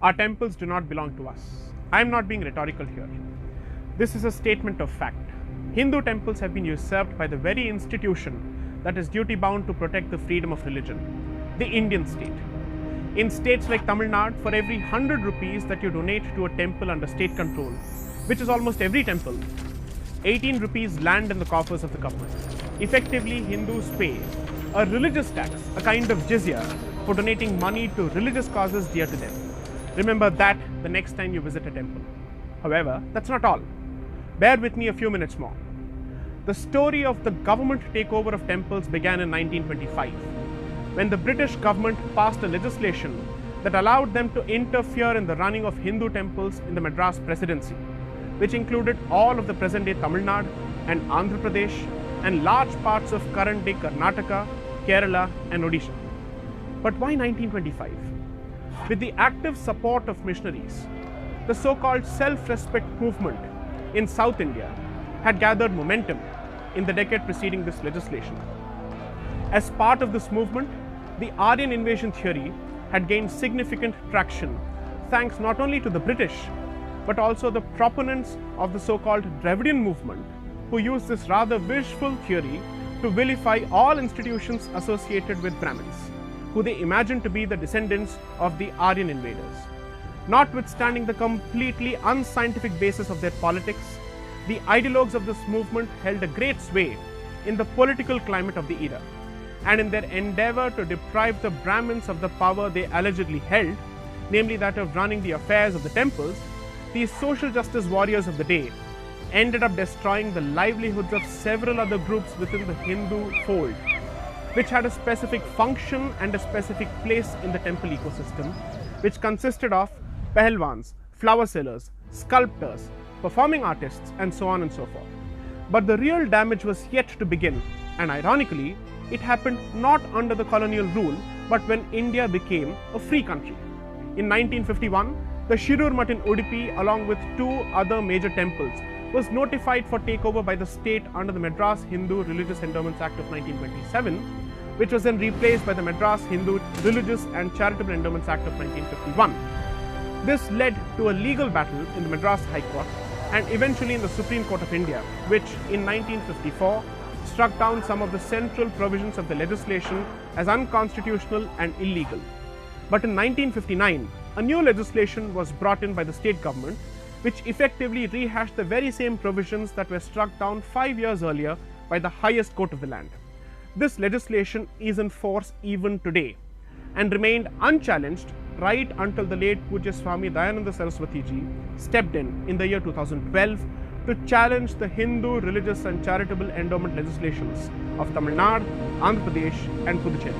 Our temples do not belong to us. I am not being rhetorical here. This is a statement of fact. Hindu temples have been usurped by the very institution that is duty bound to protect the freedom of religion, the Indian state. In states like Tamil Nadu, for every 100 rupees that you donate to a temple under state control, which is almost every temple, 18 rupees land in the coffers of the government. Effectively, Hindus pay a religious tax, a kind of jizya, for donating money to religious causes dear to them. Remember that the next time you visit a temple. However, that's not all. Bear with me a few minutes more. The story of the government takeover of temples began in 1925, when the British government passed a legislation that allowed them to interfere in the running of Hindu temples in the Madras Presidency, which included all of the present-day Tamil Nadu and Andhra Pradesh and large parts of current-day Karnataka, Kerala and Odisha. But why 1925? With the active support of missionaries, the so-called self-respect movement in South India had gathered momentum in the decade preceding this legislation. As part of this movement, the Aryan invasion theory had gained significant traction thanks not only to the British but also the proponents of the so-called Dravidian movement, who used this rather wishful theory to vilify all institutions associated with Brahmins, who they imagined to be the descendants of the Aryan invaders. Notwithstanding the completely unscientific basis of their politics, the ideologues of this movement held a great sway in the political climate of the era, and in their endeavor to deprive the Brahmins of the power they allegedly held, namely that of running the affairs of the temples, these social justice warriors of the day ended up destroying the livelihoods of several other groups within the Hindu fold, which had a specific function and a specific place in the temple ecosystem, which consisted of pahalwans, flower sellers, sculptors, performing artists, and so on and so forth. But the real damage was yet to begin, and ironically, it happened not under the colonial rule, but when India became a free country. In 1951, the Shirur Mutt in Udupi, along with two other major temples, was notified for takeover by the state under the Madras Hindu Religious Endowments Act of 1927, which was then replaced by the Madras Hindu Religious and Charitable Endowments Act of 1951. This led to a legal battle in the Madras High Court and eventually in the Supreme Court of India, which in 1954 struck down some of the central provisions of the legislation as unconstitutional and illegal. But in 1959, a new legislation was brought in by the state government, which effectively rehashed the very same provisions that were struck down 5 years earlier by the highest court of the land. This legislation is in force even today and remained unchallenged right until the late Pujya Swami Dayananda Saraswati ji stepped in the year 2012 to challenge the Hindu religious and charitable endowment legislations of Tamil Nadu, Andhra Pradesh and Puducherry.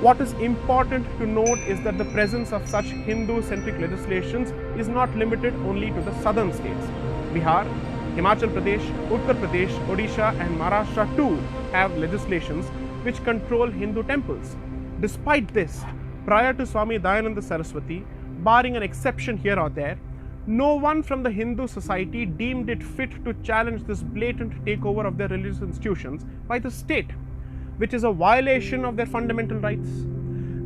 What is important to note is that the presence of such Hindu-centric legislations is not limited only to the southern states. Bihar, Himachal Pradesh, Uttar Pradesh, Odisha and Maharashtra too have legislations which control Hindu temples. Despite this, prior to Swami Dayananda Saraswati, barring an exception here or there, no one from the Hindu society deemed it fit to challenge this blatant takeover of their religious institutions by the state, which is a violation of their fundamental rights.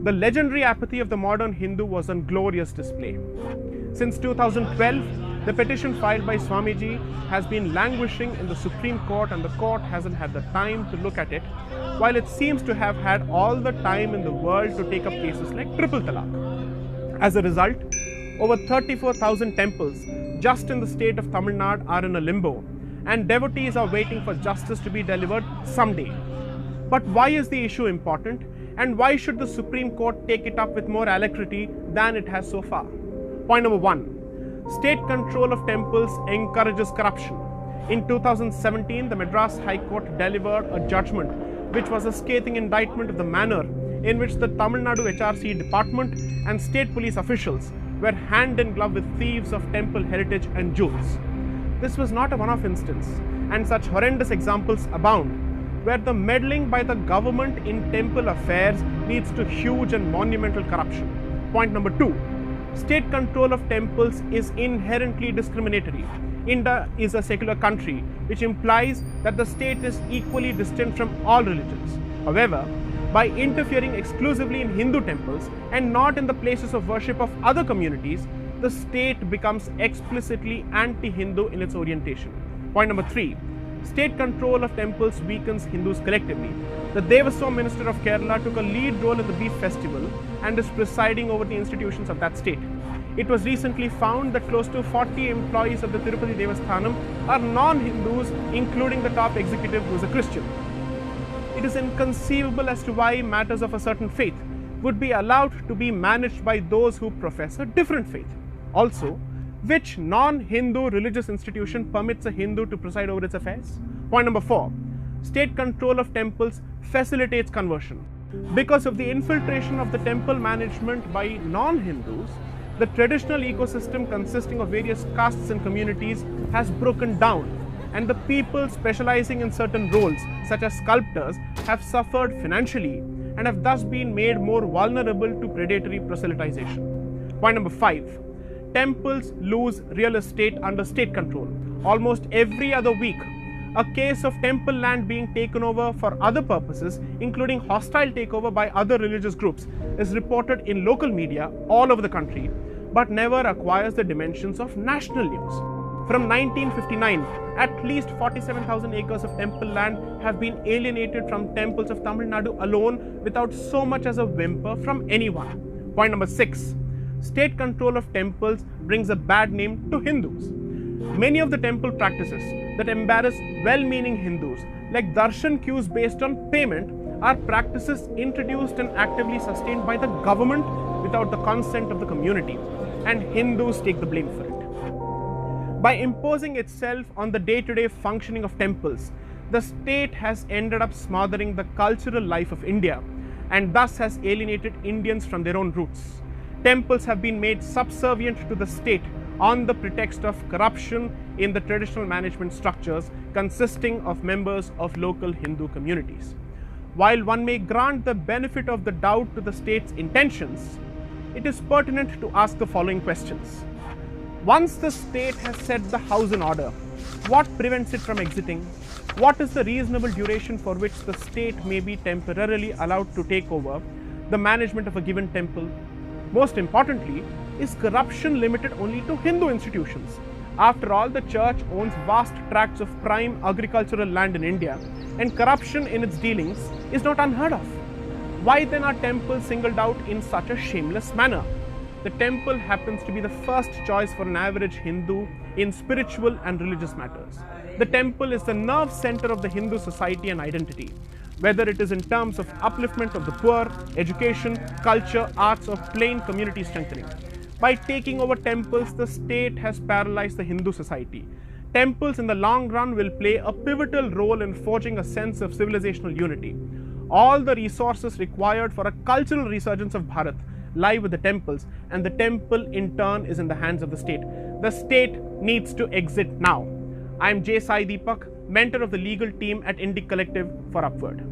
The legendary apathy of the modern Hindu was on glorious display. Since 2012, the petition filed by Swamiji has been languishing in the Supreme Court, and the court hasn't had the time to look at it, while it seems to have had all the time in the world to take up cases like triple talaq. As a result, over 34,000 temples just in the state of Tamil Nadu are in a limbo, and devotees are waiting for justice to be delivered someday. But why is the issue important, and why should the Supreme Court take it up with more alacrity than it has so far? Point number 1. State control of temples encourages corruption. In 2017, the Madras High Court delivered a judgment which was a scathing indictment of the manner in which the Tamil Nadu HRC department and state police officials were hand in glove with thieves of temple heritage and jewels. This was not a one-off instance, and such horrendous examples abound, where the meddling by the government in temple affairs leads to huge and monumental corruption. Point number 2. State control of temples is inherently discriminatory. India is a secular country, which implies that the state is equally distant from all religions. However, By interfering exclusively in Hindu temples and not in the places of worship of other communities, the state becomes explicitly anti-Hindu in its orientation. Point number 3. State control of temples weakens Hindus collectively. The Devaswam minister of Kerala took a lead role in the Beef Festival and is presiding over the institutions of that state. It was recently found that close to 40 employees of the Tirupati Devasthanam are non-Hindus, including the top executive who is a Christian. It is inconceivable as to why matters of a certain faith would be allowed to be managed by those who profess a different faith. Also, which non-Hindu religious institution permits a Hindu to preside over its affairs? Point number 4. State control of temples facilitates conversion. Because of the infiltration of the temple management by non-Hindus, the traditional ecosystem consisting of various castes and communities has broken down, and the people specializing in certain roles, such as sculptors, have suffered financially and have thus been made more vulnerable to predatory proselytization. Point number 5. Temples lose real estate under state control. Almost every other week, a case of temple land being taken over for other purposes, including hostile takeover by other religious groups, is reported in local media all over the country, but never acquires the dimensions of national news. From 1959, at least 47,000 acres of temple land have been alienated from temples of Tamil Nadu alone without so much as a whimper from anyone. Point number 6. State control of temples brings a bad name to Hindus. Many of the temple practices that embarrass well-meaning Hindus, like darshan queues based on payment, are practices introduced and actively sustained by the government without the consent of the community, and Hindus take the blame for it. By imposing itself on the day-to-day functioning of temples, the state has ended up smothering the cultural life of India and thus has alienated Indians from their own roots. Temples have been made subservient to the state on the pretext of corruption in the traditional management structures consisting of members of local Hindu communities. While one may grant the benefit of the doubt to the state's intentions, it is pertinent to ask the following questions. Once the state has set the house in order, what prevents it from exiting? What is the reasonable duration for which the state may be temporarily allowed to take over the management of a given temple? Most importantly, is corruption limited only to Hindu institutions? After all, the church owns vast tracts of prime agricultural land in India, and corruption in its dealings is not unheard of. Why then are temples singled out in such a shameless manner? The temple happens to be the first choice for an average Hindu in spiritual and religious matters. The temple is the nerve center of the Hindu society and identity, whether it is in terms of upliftment of the poor, education, culture, arts, or plain community strengthening. By taking over temples, the state has paralyzed the Hindu society. Temples in the long run will play a pivotal role in forging a sense of civilizational unity. All the resources required for a cultural resurgence of Bharat lie with the temples, and the temple in turn is in the hands of the state. The state needs to exit now. I am J. Sai Deepak, mentor of the legal team at Indic Collective for Upward.